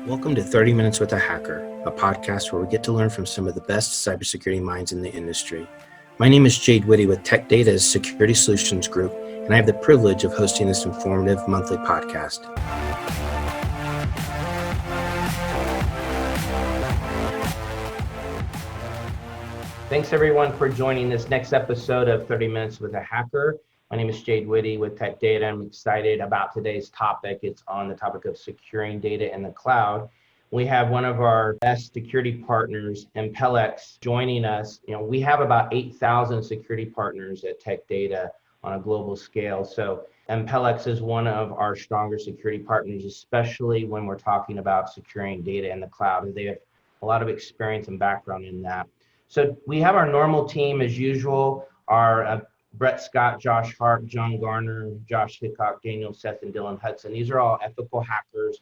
Welcome to 30 Minutes with a Hacker, a podcast where we get to learn from some of the best cybersecurity minds in the industry. My name is Jade Whitty with Tech Data's Security Solutions Group, and I have the privilege of hosting this informative monthly podcast. Thanks everyone for joining this next episode of 30 Minutes with a Hacker. My name is Jade Whitty with Tech Data. I'm excited about today's topic. It's on the topic of securing data in the cloud. We have one of our best security partners, Impelix, joining us. We have about 8,000 security partners at Tech Data on a global scale. So Impelix is one of our stronger security partners, especially when we're talking about securing data in the cloud. They have a lot of experience and background in that. So we have our normal team as usual, our Brett Scott, Josh Hart, John Garner, Josh Hickok, Daniel Seth, and Dylan Hudson. These are all ethical hackers,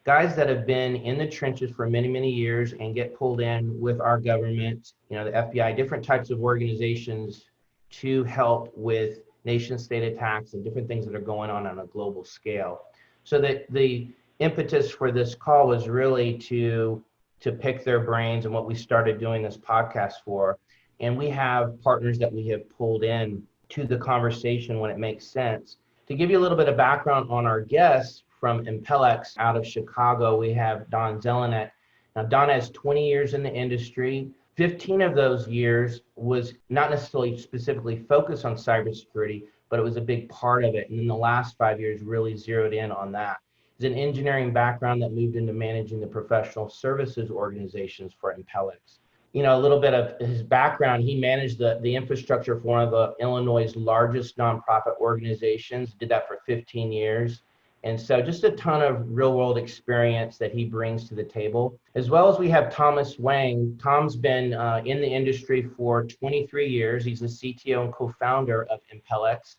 guys that have been in the trenches for many, many years and get pulled in with our government, the FBI, different types of organizations to help with nation state attacks and different things that are going on a global scale. So that the impetus for this call was really to pick their brains and what we started doing this podcast for. And we have partners that we have pulled in to the conversation when it makes sense. To give you a little bit of background on our guests from Impelix out of Chicago, we have Don Zelenak. Now, Don has 20 years in the industry. 15 of those years was not necessarily specifically focused on cybersecurity, but it was a big part of it. And then the last 5 years really zeroed in on that. He's an engineering background that moved into managing the professional services organizations for Impelix. A little bit of his background, he managed the infrastructure for one of the Illinois' largest nonprofit organizations, did that for 15 years. And so just a ton of real world experience that he brings to the table. As well as we have Thomas Wang. Tom's been in the industry for 23 years. He's the CTO and co-founder of Impelix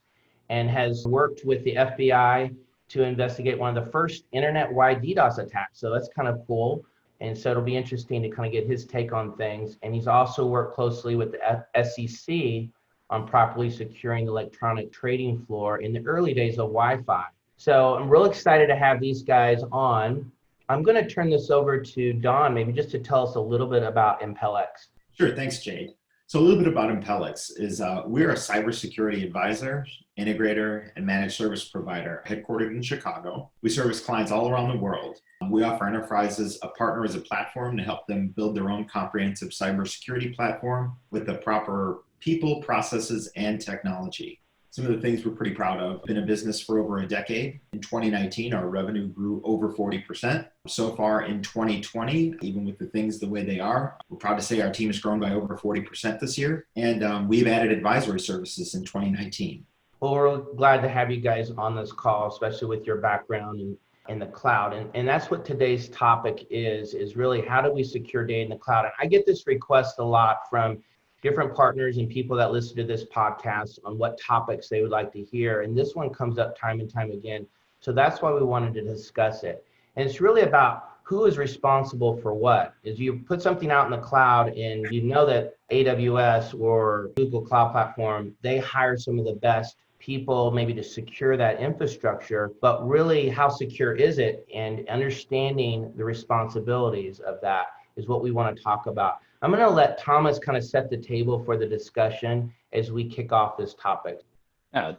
and has worked with the FBI to investigate one of the first internet-wide DDoS attacks. So that's kind of cool. And so it'll be interesting to kind of get his take on things. And he's also worked closely with the SEC on properly securing the electronic trading floor in the early days of Wi-Fi. So I'm real excited to have these guys on. I'm going to turn this over to Don, maybe just to tell us a little bit about Impelix. Sure, thanks, Jade. So a little bit about Impelix is we're a cybersecurity advisor, integrator, and managed service provider headquartered in Chicago. We service clients all around the world. We offer enterprises a partner as a platform to help them build their own comprehensive cybersecurity platform with the proper people, processes, and technology. Some of the things we're pretty proud of. Been in business for over a decade. In 2019, our revenue grew over 40%. So far in 2020, even with the things the way they are, we're proud to say our team has grown by over 40% this year. And we've added advisory services in 2019. Well, we're glad to have you guys on this call, especially with your background in the cloud. And that's what today's topic is really how do we secure data in the cloud? And I get this request a lot from different partners and people that listen to this podcast on what topics they would like to hear. And this one comes up time and time again. So that's why we wanted to discuss it. And it's really about who is responsible for what. Is you put something out in the cloud and you know that AWS or Google Cloud Platform, they hire some of the best people maybe to secure that infrastructure, but really how secure is it? And understanding the responsibilities of that is what we want to talk about. I'm going to let Thomas kind of set the table for the discussion as we kick off this topic.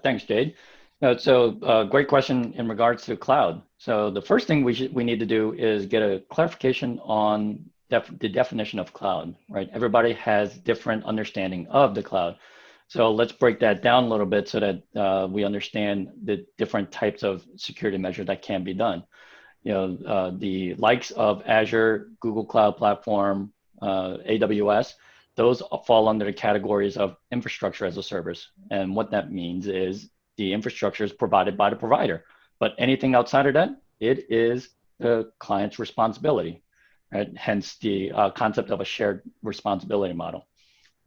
Thanks, Jade. Great question in regards to cloud. So the first thing we need to do is get a clarification on the definition of cloud, right? Everybody has different understanding of the cloud. So let's break that down a little bit so that we understand the different types of security measures that can be done. The likes of Azure, Google Cloud Platform, AWS, those fall under the categories of infrastructure as a service. And what that means is the infrastructure is provided by the provider. But anything outside of that, it is the client's responsibility, right? Hence the concept of a shared responsibility model,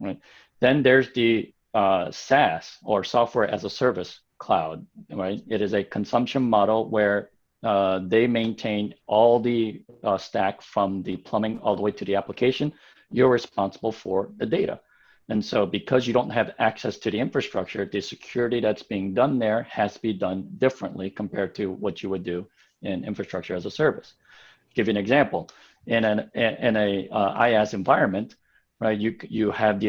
right? Then there's the SaaS or software as a service cloud, right? It is a consumption model where they maintain all the stack from the plumbing all the way to the application. You're responsible for the data. And so because you don't have access to the infrastructure, the security that's being done there has to be done differently compared to what you would do in infrastructure as a service. give you an example. In a IaaS environment, right? You have the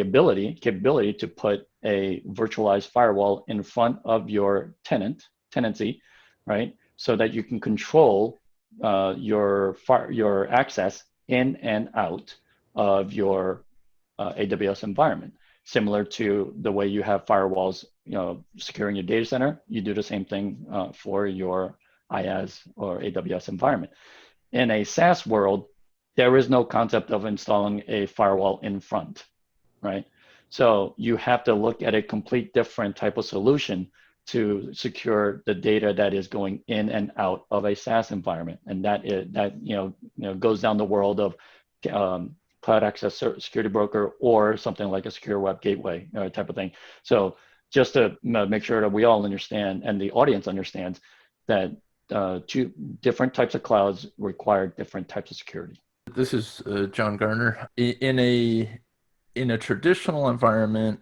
capability to put a virtualized firewall in front of your tenancy, right? So that you can control your access in and out of your AWS environment. Similar to the way you have firewalls, securing your data center, you do the same thing for your IaaS or AWS environment. In a SaaS world, there is no concept of installing a firewall in front, right? So you have to look at a complete different type of solution to secure the data that is going in and out of a SaaS environment, and that goes down the world of cloud access security broker or something like a secure web gateway type of thing. So just to make sure that we all understand and the audience understands that two different types of clouds require different types of security. This is John Garner. In a traditional environment,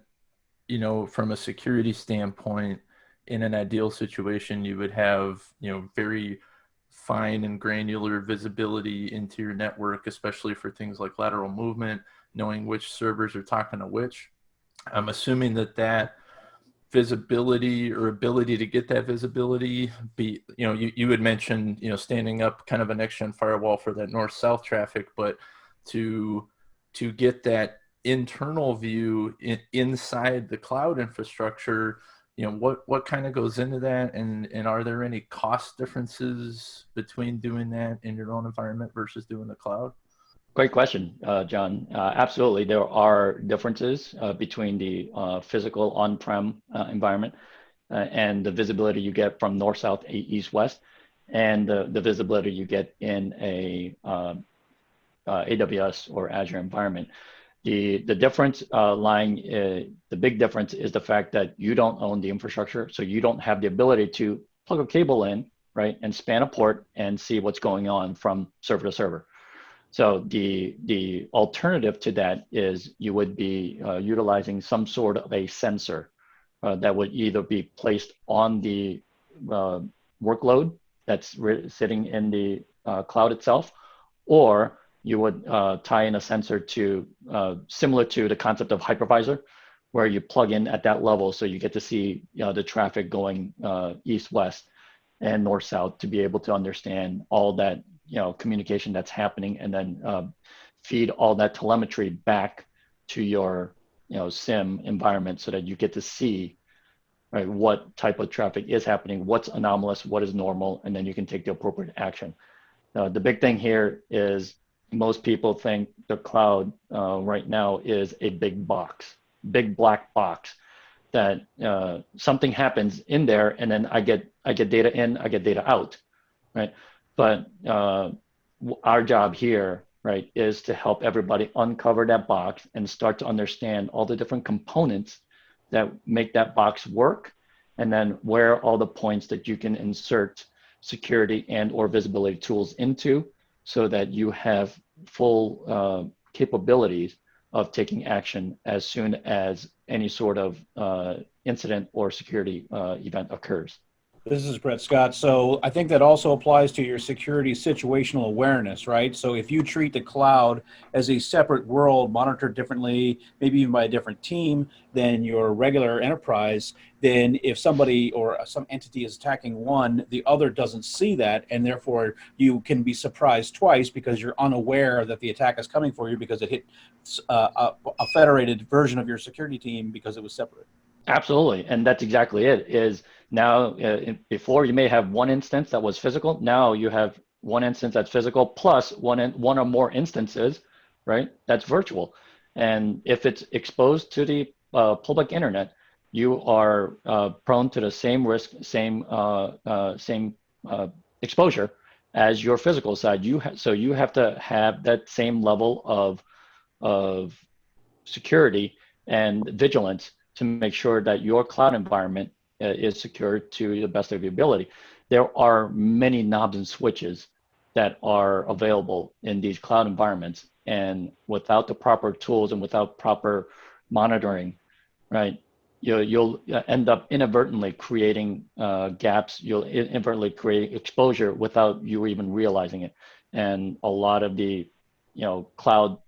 from a security standpoint, in an ideal situation, you would have, very fine and granular visibility into your network, especially for things like lateral movement, knowing which servers are talking to which. I'm assuming that visibility or ability to get that visibility you had mentioned, standing up kind of a next-gen firewall for that north-south traffic, but to get that internal view inside the cloud infrastructure, what kind of goes into that, and are there any cost differences between doing that in your own environment versus doing the cloud? Great question, John. Absolutely, there are differences between the physical on-prem environment and the visibility you get from north, south, east, west, and the visibility you get in a AWS or Azure environment. The difference the big difference is the fact that you don't own the infrastructure, so you don't have the ability to plug a cable in, right, and span a port and see what's going on from server to server. So the alternative to that is you would be utilizing some sort of a sensor that would either be placed on the workload that's sitting in the cloud itself, or you would tie in a sensor to similar to the concept of hypervisor, where you plug in at that level so you get to see the traffic going east-west and north-south to be able to understand all that communication that's happening, and then feed all that telemetry back to your SIM environment so that you get to see, right, what type of traffic is happening, what's anomalous, what is normal, and then you can take the appropriate action. The big thing here is most people think the cloud right now is a big black box that something happens in there, and then I get data in, I get data out, right? But our job here, right, is to help everybody uncover that box and start to understand all the different components that make that box work, and then where are all the points that you can insert security and or visibility tools into, so that you have full capabilities of taking action as soon as any sort of incident or security event occurs. This is Brett Scott. So I think that also applies to your security situational awareness, right? So if you treat the cloud as a separate world, monitored differently, maybe even by a different team than your regular enterprise, then if somebody or some entity is attacking one, the other doesn't see that, and therefore you can be surprised twice because you're unaware that the attack is coming for you because it hit a federated version of your security team because it was separate. Absolutely, and that's exactly it. Is now before you may have one instance that was physical. Now you have one instance that's physical plus one or more instances, right? That's virtual, and if it's exposed to the public internet, you are prone to the same risk, same exposure as your physical side. So you have to have that same level of security and vigilance to make sure that your cloud environment is secure to the best of your ability. There are many knobs and switches that are available in these cloud environments, and without the proper tools and without proper monitoring, right, you'll end up inadvertently creating gaps. You'll inadvertently create exposure without you even realizing it. And a lot of the, cloud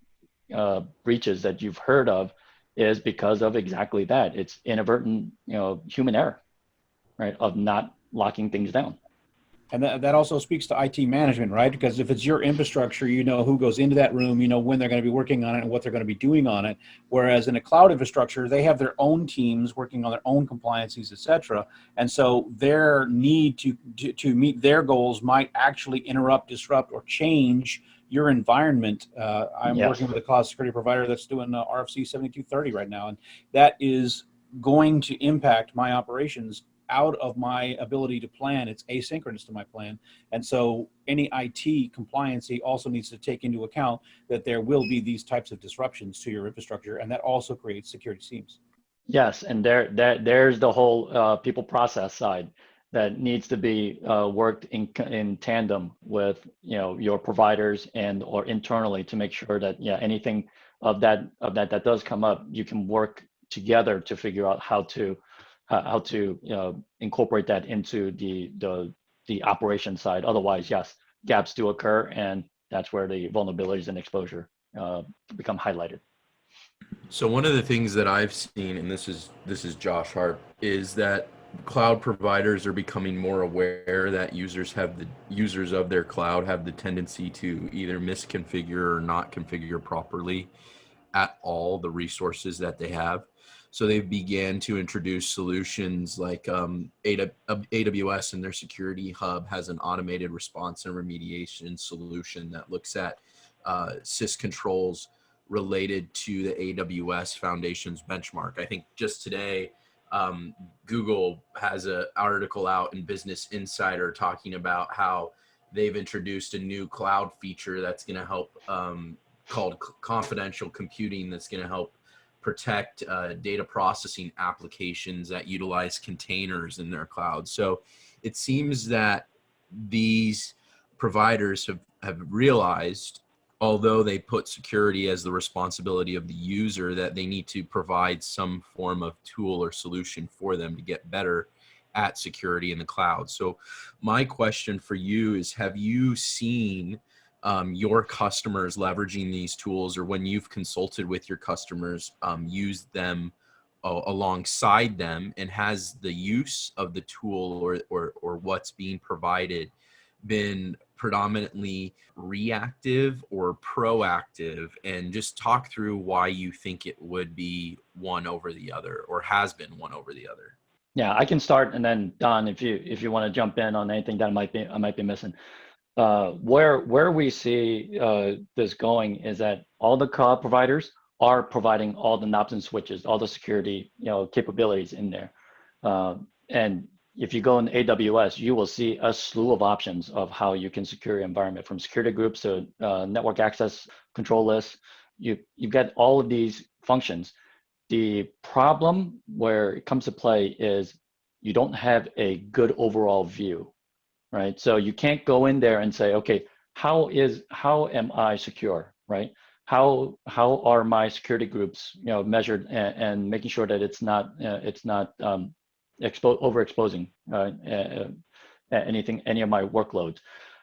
breaches that you've heard of is because of exactly that. It's inadvertent, human error, right, of not locking things down. And that also speaks to IT management, right? Because if it's your infrastructure, you know who goes into that room, you know when they're going to be working on it and what they're going to be doing on it. Whereas in a cloud infrastructure, they have their own teams working on their own compliances, et cetera. And so their need to meet their goals might actually interrupt, disrupt, or change your environment. I'm Yes. working with a cloud security provider that's doing RFC 7230 right now, and that is going to impact my operations out of my ability to plan. It's asynchronous to my plan. And so any IT compliancy also needs to take into account that there will be these types of disruptions to your infrastructure, and that also creates security seams. Yes, and there's the whole people process side that needs to be worked in tandem with your providers and or internally to make sure that anything of that does come up, you can work together to figure out how to incorporate that into the operation side. Otherwise, yes, gaps do occur, and that's where the vulnerabilities and exposure become highlighted. So one of the things that I've seen, and this is Josh Hart, is that cloud providers are becoming more aware that users of their cloud have the tendency to either misconfigure or not configure properly at all the resources that they have. So they began to introduce solutions like AWS and their security hub has an automated response and remediation solution that looks at sys controls related to the AWS Foundation's benchmark. I think just today, Google has an article out in Business Insider talking about how they've introduced a new cloud feature that's going to help called confidential computing that's going to help protect data processing applications that utilize containers in their cloud. So it seems that these providers have realized, although they put security as the responsibility of the user, that they need to provide some form of tool or solution for them to get better at security in the cloud. So my question for you is, have you seen your customers leveraging these tools, or when you've consulted with your customers, use them alongside them, and has the use of the tool or what's being provided been predominantly reactive or proactive? And just talk through why you think it would be one over the other, or has been one over the other. Yeah, I can start, and then Don, if you want to jump in on anything that I might be missing. Where we see this going is that all the cloud providers are providing all the knobs and switches, all the security capabilities in there. And if you go in AWS, you will see a slew of options of how you can secure your environment, from security groups to network access control lists. You get all of these functions. The problem where it comes to play is you don't have a good overall view, right? So you can't go in there and say, okay, how am I secure, right? How are my security groups, measured and making sure that it's not overexposing any of my workloads?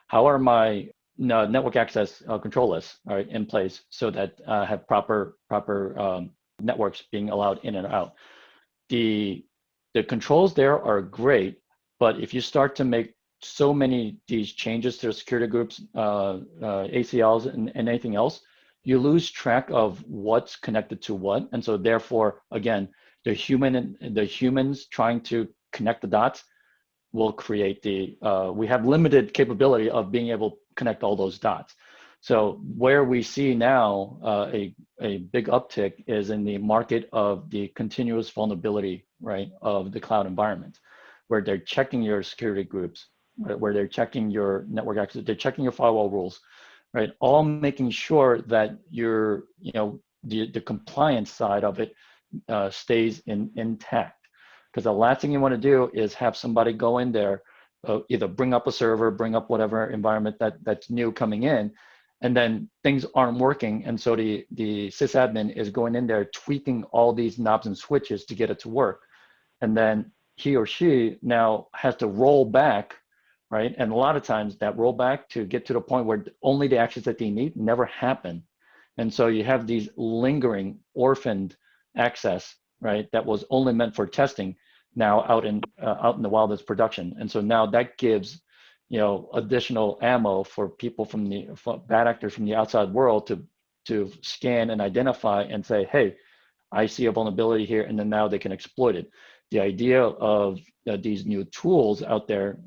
How are my network access control lists, right, in place so that have proper networks being allowed in and out? The controls there are great, but if you start to make so many these changes to the security groups, ACLs, and anything else, you lose track of what's connected to what. And so therefore, again, the humans trying to connect the dots will create we have limited capability of being able to connect all those dots. So where we see now a big uptick is in the market of the continuous vulnerability, right, of the cloud environment, where they're checking your security groups, where they're checking your network access, they're checking your firewall rules, right? All making sure that the compliance side of it stays intact. Because the last thing you want to do is have somebody go in there, either bring up a server, bring up whatever environment that's new coming in, and then things aren't working. And so the sysadmin is going in there, tweaking all these knobs and switches to get it to work. And then he or she now has to roll back, right? And a lot of times that rollback to get to the point where only the actions that they need never happen. And so you have these lingering orphaned access, right? That was only meant for testing, now out in the wild as production. And so now that gives, additional ammo for people for bad actors from the outside world to scan and identify and say, hey, I see a vulnerability here, and then now they can exploit it. The idea of these new tools out there,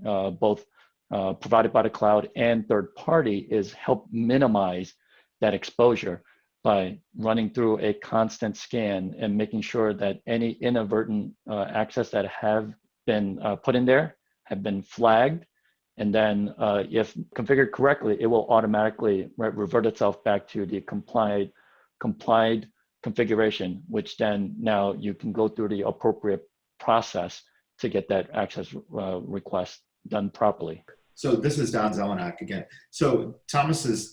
both provided by the cloud and third party, is help minimize that exposure by running through a constant scan and making sure that any inadvertent access that have been put in there have been flagged. And then if configured correctly, it will automatically revert itself back to the complied configuration, which then now you can go through the appropriate process to get that access request done properly. So this is Don Zelenak again. So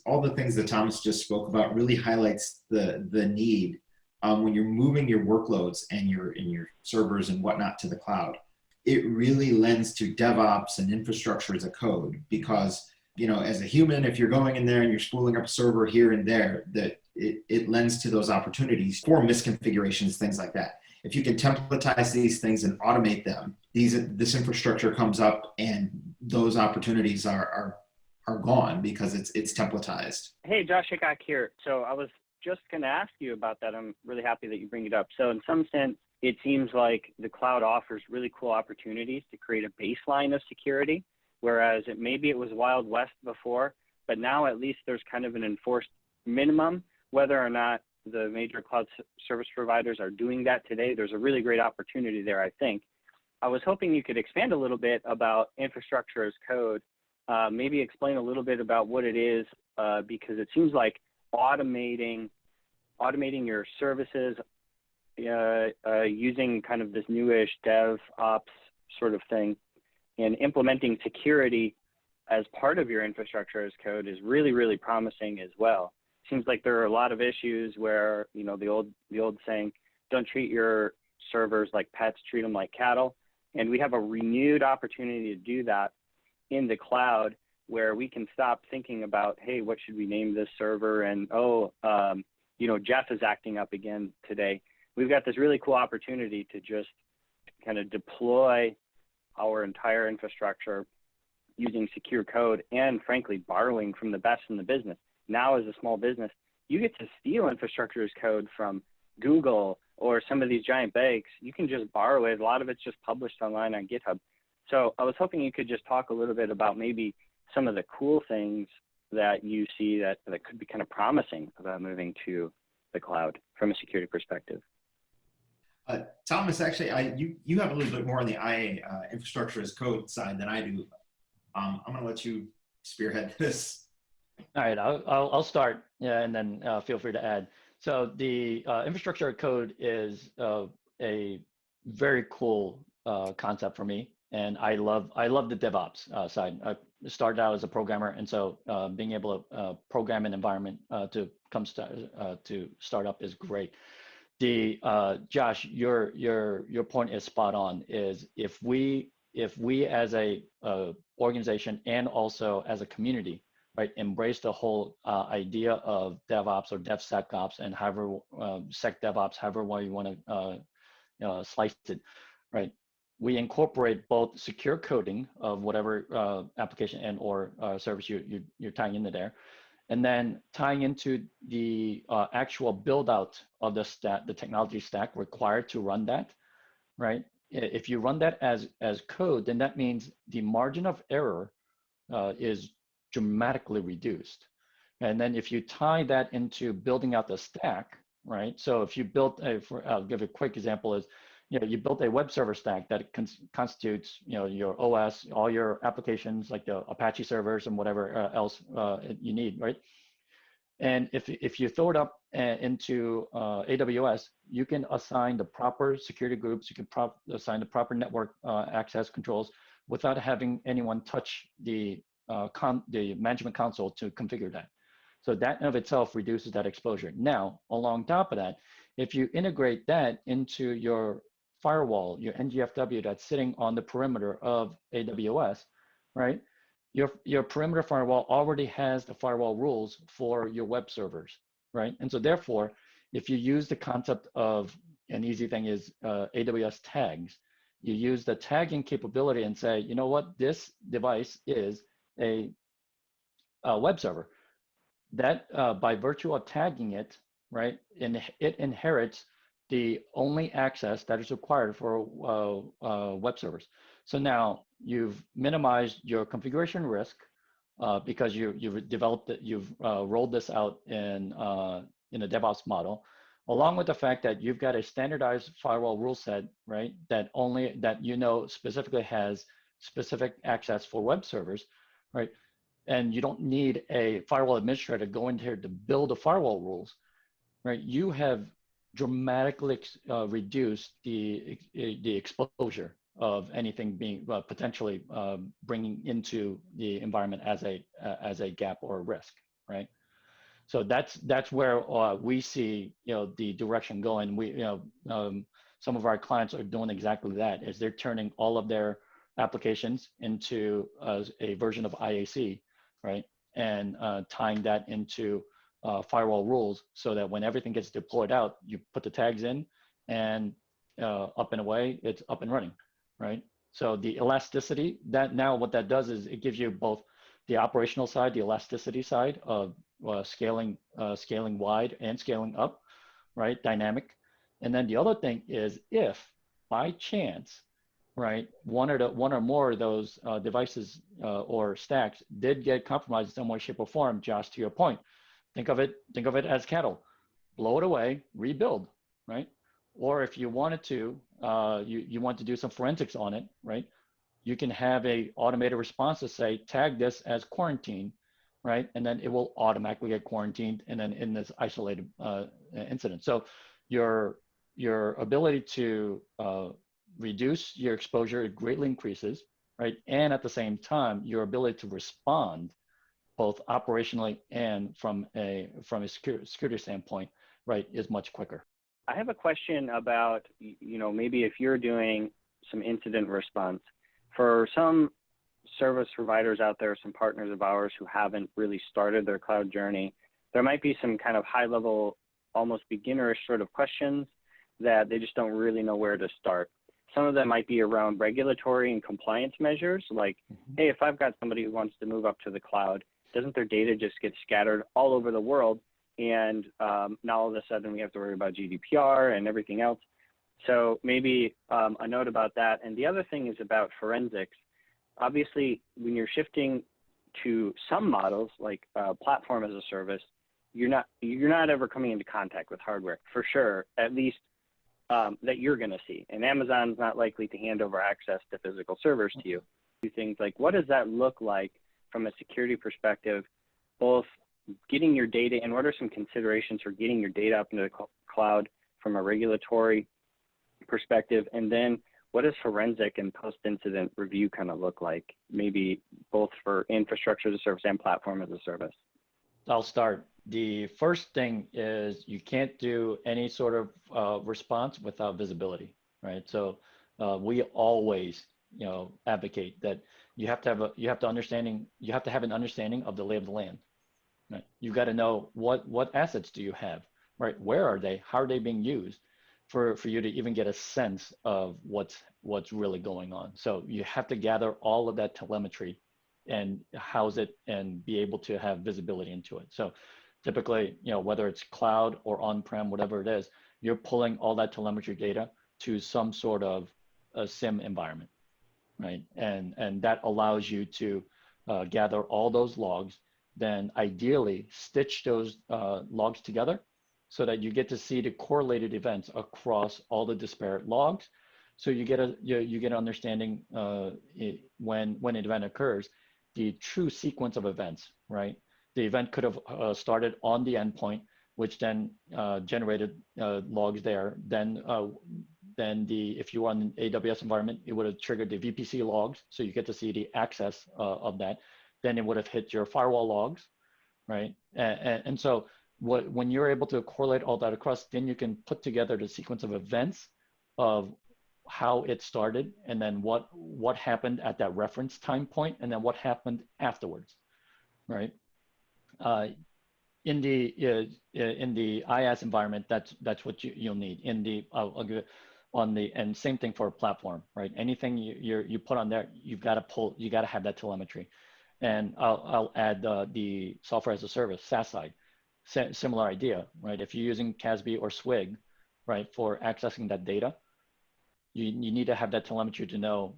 all the things that Thomas just spoke about really highlights the need when you're moving your workloads and your servers and whatnot to the cloud. It really lends to DevOps and infrastructure as a code, because as a human, if you're going in there and you're spooling up a server here and there, that it lends to those opportunities for misconfigurations, things like that. If you can templatize these things and automate them, this infrastructure comes up and those opportunities are gone because it's templatized. Hey, Josh Hickok here. So I was just going to ask you about that. I'm really happy that you bring it up. So in some sense, it seems like the cloud offers really cool opportunities to create a baseline of security, whereas maybe it was Wild West before, but now at least there's kind of an enforced minimum. Whether or not the major cloud service providers are doing that today, there's a really great opportunity there, I think. I was hoping you could expand a little bit about infrastructure as code, maybe explain a little bit about what it is, because it seems like automating your services using kind of this newish DevOps sort of thing and implementing security as part of your infrastructure as code is really, really promising as well. Seems like there are a lot of issues where, the old saying, don't treat your servers like pets, treat them like cattle. And we have a renewed opportunity to do that in the cloud, where we can stop thinking about, hey, what should we name this server? And, Jeff is acting up again today. We've got this really cool opportunity to just kind of deploy our entire infrastructure using secure code and, frankly, borrowing from the best in the business. Now, as a small business, you get to steal infrastructure as code from Google or some of these giant banks. You can just borrow it. A lot of it's just published online on GitHub. So I was hoping you could just talk a little bit about maybe some of the cool things that you see that could be kind of promising about moving to the cloud from a security perspective. Thomas, actually, you have a little bit more on the IA infrastructure as code side than I do. I'm going to let you spearhead this. All right, I'll start, and then feel free to add. So the infrastructure code is a very cool concept for me, and I love the DevOps side. I started out as a programmer, and so being able to program an environment to start up is great. Josh, your point is spot on. Is if we as a organization and also as a community, right, embrace the whole idea of DevOps or DevSecOps and however SecDevOps, however way you want to slice it, right? We incorporate both secure coding of whatever application and or service you're tying into there, and then tying into the actual build out of the technology stack required to run that, right? If you run that as code, then that means the margin of error is dramatically reduced. And then if you tie that into building out the stack, right? So if you built I'll give a quick example is, you built a web server stack that constitutes, your OS, all your applications like the Apache servers and whatever else you need, right? And if you throw it up into AWS, you can assign the proper security groups, you can assign the proper network access controls without having anyone touch the management console to configure that. So that in of itself reduces that exposure. Now, along top of that, if you integrate that into your firewall, your NGFW that's sitting on the perimeter of AWS, right? Your perimeter firewall already has the firewall rules for your web servers, right? And so therefore, if you use the concept of, an easy thing is AWS tags, you use the tagging capability and say, you know what, this device is a web server. That by virtue of tagging it, right, it inherits the only access that is required for web servers. So now you've minimized your configuration risk because you've developed it, you've rolled this out in a DevOps model, along with the fact that you've got a standardized firewall rule set, right, that specifically has specific access for web servers, right? And you don't need a firewall administrator to go in here to build the firewall rules, right? You have dramatically reduced the exposure of anything being potentially bringing into the environment as a gap or a risk, right? So that's where we see the direction going. We some of our clients are doing exactly that. Is they're turning all of their applications into a version of IAC, right? And tying that into firewall rules so that when everything gets deployed out, you put the tags in and up and away, it's up and running, right? So the elasticity, that now what that does is it gives you both the operational side, the elasticity side of scaling wide and scaling up, right? Dynamic. And then the other thing is if by chance, right, one or more of those devices or stacks did get compromised in some way, shape, or form, Josh, to your point, think of it as cattle, blow it away, rebuild, right? Or if you wanted to, you want to do some forensics on it, right? You can have a automated response to say, tag this as quarantine, right? And then it will automatically get quarantined and then in this isolated incident. So your ability to reduce your exposure greatly increases, right? And at the same time, your ability to respond both operationally and from a security standpoint, right, is much quicker. I have a question about, maybe if you're doing some incident response for some service providers out there, some partners of ours who haven't really started their cloud journey, there might be some kind of high level, almost beginnerish sort of questions that they just don't really know where to start. Some of them might be around regulatory and compliance measures, like, hey, if I've got somebody who wants to move up to the cloud, doesn't their data just get scattered all over the world? And now all of a sudden we have to worry about GDPR and everything else. So maybe a note about that. And the other thing is about forensics. Obviously, when you're shifting to some models like platform as a service, you're not ever coming into contact with hardware, for sure, at least that you're going to see. And Amazon's not likely to hand over access to physical servers to you. Things like, what does that look like from a security perspective, both getting your data, and what are some considerations for getting your data up into the cloud from a regulatory perspective? And then what does forensic and post-incident review kind of look like, maybe both for infrastructure as a service and platform as a service? I'll start. The first thing is you can't do any sort of response without visibility, right? So we always, advocate that you have to have an understanding of the lay of the land. Right? You've got to know what assets do you have, right? Where are they? How are they being used? For you to even get a sense of what's really going on. So you have to gather all of that telemetry and house it and be able to have visibility into it. So typically, whether it's cloud or on-prem, whatever it is, you're pulling all that telemetry data to some sort of a SIM environment, right? And that allows you to gather all those logs, then ideally stitch those logs together so that you get to see the correlated events across all the disparate logs. So you get an understanding when an event occurs, the true sequence of events, right? The event could have started on the endpoint, which then generated logs there. Then if you were on an AWS environment, it would have triggered the VPC logs, so you get to see the access of that. Then it would have hit your firewall logs, right? And so when you're able to correlate all that across, then you can put together the sequence of events of how it started, and then what happened at that reference time point, and then what happened afterwards, right? In the IaaS environment, that's what you'll need. In the and same thing for a platform, right? Anything you put on there, you got to have that telemetry. And I'll add the software as a service, SaaS side, similar idea, right? If you're using CASB or SWIG, right, for accessing that data, you need to have that telemetry to know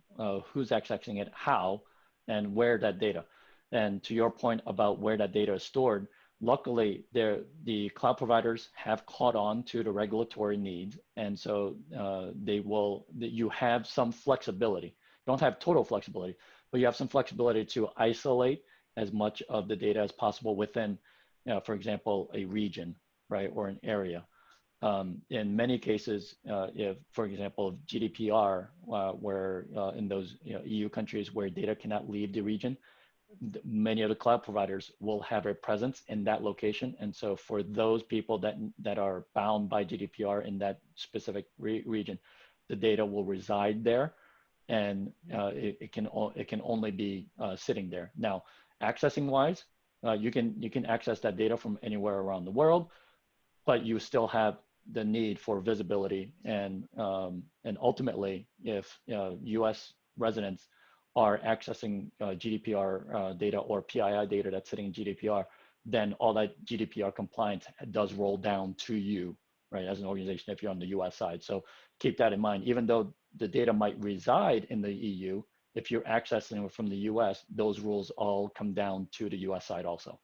who's accessing it, how, and where that data. And to your point about where that data is stored, luckily, the cloud providers have caught on to the regulatory needs, and so you have some flexibility. You don't have total flexibility, but you have some flexibility to isolate as much of the data as possible within, for example, a region, right, or an area. In many cases, if, for example, GDPR, where in those EU countries where data cannot leave the region, many of the cloud providers will have a presence in that location. And so for those people that are bound by GDPR in that specific region, the data will reside there, and it can only be sitting there. Now, accessing wise, you can access that data from anywhere around the world, but you still have the need for visibility, and ultimately, if U.S. residents are accessing GDPR data or PII data that's sitting in GDPR, then all that GDPR compliance does roll down to you, right, as an organization if you're on the US side. So keep that in mind. Even though the data might reside in the EU, if you're accessing it from the US, those rules all come down to the US side also.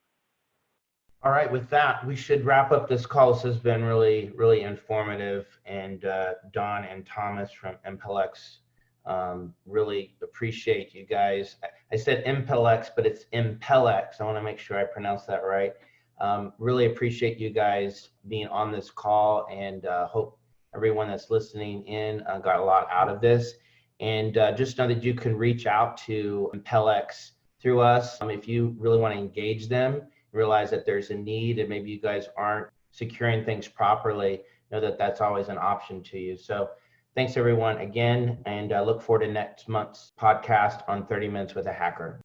All right, with that, we should wrap up this call. This has been really, really informative. And Don and Thomas from Impelix, really appreciate you guys. I said Impelix, but it's Impelix. I want to make sure I pronounce that right. Really appreciate you guys being on this call, and hope everyone that's listening in got a lot out of this. And just know that you can reach out to Impelix through us if you really want to engage them, realize that there's a need, and maybe you guys aren't securing things properly, know that that's always an option to you. So thanks everyone again, and I look forward to next month's podcast on 30 Minutes with a Hacker.